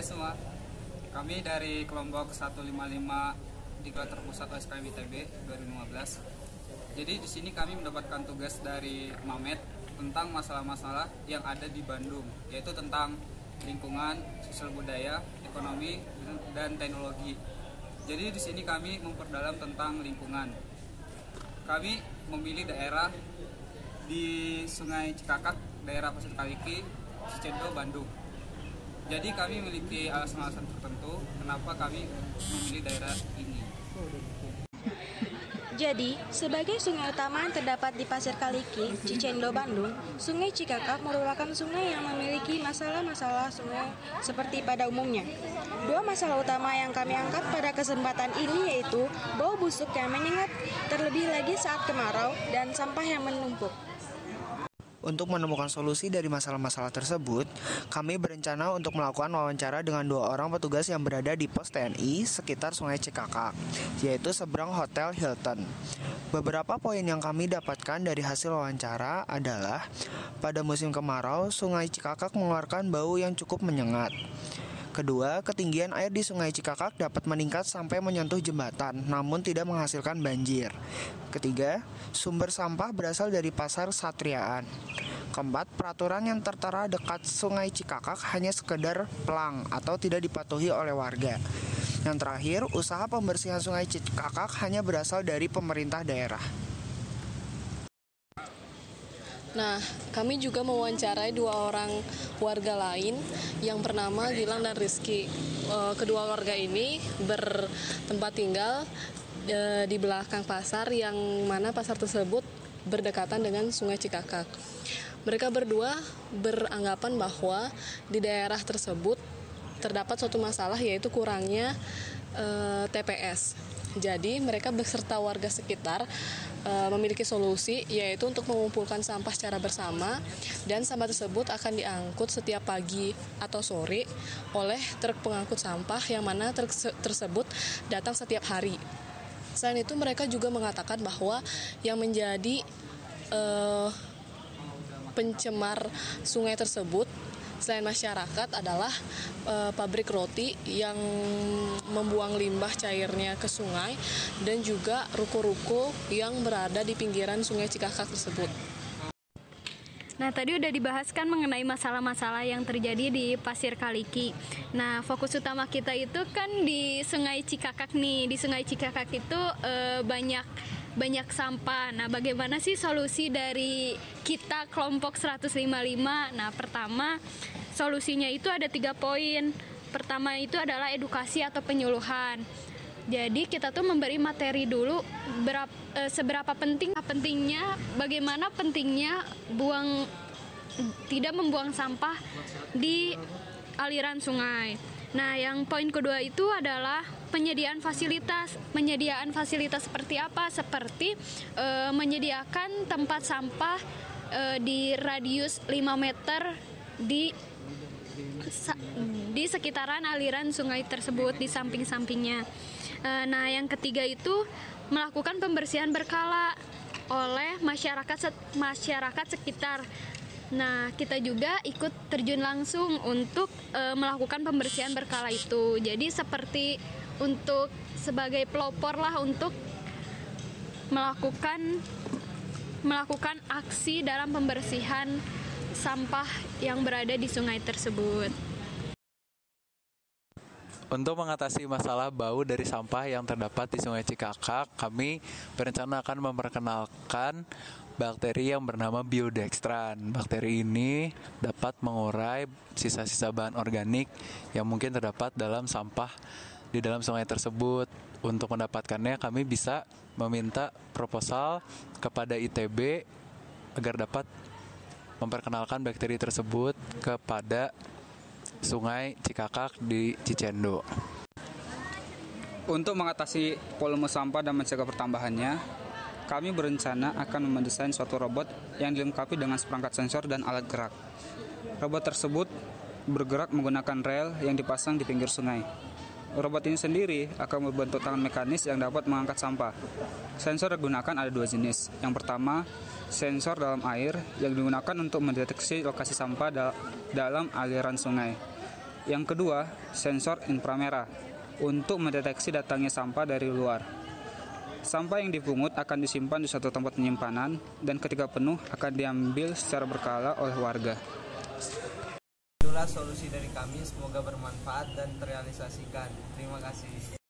semua, kami dari kelompok 155 di Klater Pusat OSKM ITB 2015. Jadi di sini kami mendapatkan tugas dari Mamet tentang masalah-masalah yang ada di Bandung, yaitu tentang lingkungan, sosial budaya, ekonomi, dan teknologi. Jadi di sini kami memperdalam tentang lingkungan. Kami memilih daerah di Sungai Cikakak, daerah Pasir Kaliki, Cicendo, Bandung. Jadi kami memiliki alasan-alasan tertentu kenapa kami memilih daerah ini. Jadi, sebagai sungai utama yang terdapat di Pasir Kaliki, Cicendo, Bandung, Sungai Cikakak merupakan sungai yang memiliki masalah-masalah sungai seperti pada umumnya. Dua masalah utama yang kami angkat pada kesempatan ini yaitu bau busuk yang menyengat, terlebih lagi saat kemarau, dan sampah yang menumpuk. Untuk menemukan solusi dari masalah-masalah tersebut, kami berencana untuk melakukan wawancara dengan 2 orang petugas yang berada di pos TNI sekitar Sungai Cikakak, yaitu seberang Hotel Hilton. Beberapa poin yang kami dapatkan dari hasil wawancara adalah, pada musim kemarau, Sungai Cikakak mengeluarkan bau yang cukup menyengat. Kedua, ketinggian air di Sungai Cikakak dapat meningkat sampai menyentuh jembatan, namun tidak menghasilkan banjir. Ketiga, sumber sampah berasal dari Pasar Satriaan. Keempat, peraturan yang tertera dekat Sungai Cikakak hanya sekedar pelang atau tidak dipatuhi oleh warga. Yang terakhir, usaha pembersihan Sungai Cikakak hanya berasal dari pemerintah daerah. Nah, kami juga mewawancarai 2 orang warga lain yang bernama Gilang dan Rizky. Kedua warga ini bertempat tinggal di belakang pasar, yang mana pasar tersebut berdekatan dengan Sungai Cikakak. Mereka berdua beranggapan bahwa di daerah tersebut terdapat suatu masalah, yaitu kurangnya TPS. Jadi mereka beserta warga sekitar memiliki solusi, yaitu untuk mengumpulkan sampah secara bersama, dan sampah tersebut akan diangkut setiap pagi atau sore oleh truk pengangkut sampah, yang mana truk tersebut datang setiap hari. Selain itu, mereka juga mengatakan bahwa yang menjadi pencemar sungai tersebut selain masyarakat adalah pabrik roti yang membuang limbah cairnya ke sungai, dan juga ruko-ruko yang berada di pinggiran Sungai Cikakak tersebut. Nah, tadi udah dibahas kan mengenai masalah-masalah yang terjadi di Pasir Kaliki. Nah, fokus utama kita itu kan di Sungai Cikakak nih. Di Sungai Cikakak itu banyak sampah. Nah, bagaimana sih solusi dari kita kelompok 155? Nah, pertama, solusinya itu ada 3 poin. Pertama itu adalah edukasi atau penyuluhan. Jadi kita tuh memberi materi dulu seberapa bagaimana pentingnya tidak membuang sampah di aliran sungai. Nah, yang poin kedua itu adalah penyediaan fasilitas. Menyediaan fasilitas seperti apa? Seperti menyediakan tempat sampah di radius 5 meter di sekitaran aliran sungai tersebut, di samping-sampingnya. Nah, yang ketiga itu melakukan pembersihan berkala oleh masyarakat sekitar. Nah, kita juga ikut terjun langsung untuk melakukan pembersihan berkala itu. Jadi seperti untuk sebagai pelopor lah untuk melakukan aksi dalam pembersihan sampah yang berada di sungai tersebut. Untuk mengatasi masalah bau dari sampah yang terdapat di Sungai Cikakak, kami berencana akan memperkenalkan bakteri yang bernama biodextran. Bakteri ini dapat mengurai sisa-sisa bahan organik yang mungkin terdapat dalam sampah di dalam sungai tersebut. Untuk mendapatkannya, kami bisa meminta proposal kepada ITB agar dapat memperkenalkan bakteri tersebut kepada Sungai Cikakak di Cicendo. Untuk mengatasi volume sampah dan mencegah pertambahannya, kami berencana akan mendesain suatu robot yang dilengkapi dengan seperangkat sensor dan alat gerak. Robot tersebut bergerak menggunakan rel yang dipasang di pinggir sungai. Robot ini sendiri akan membentuk tangan mekanis yang dapat mengangkat sampah. Sensor yang digunakan ada 2 jenis. Yang pertama, sensor dalam air yang digunakan untuk mendeteksi lokasi sampah dalam aliran sungai. Yang kedua, sensor inframerah untuk mendeteksi datangnya sampah dari luar. Sampah yang dipungut akan disimpan di suatu tempat penyimpanan dan ketika penuh akan diambil secara berkala oleh warga. Itulah solusi dari kami, semoga bermanfaat dan terrealisasikan. Terima kasih.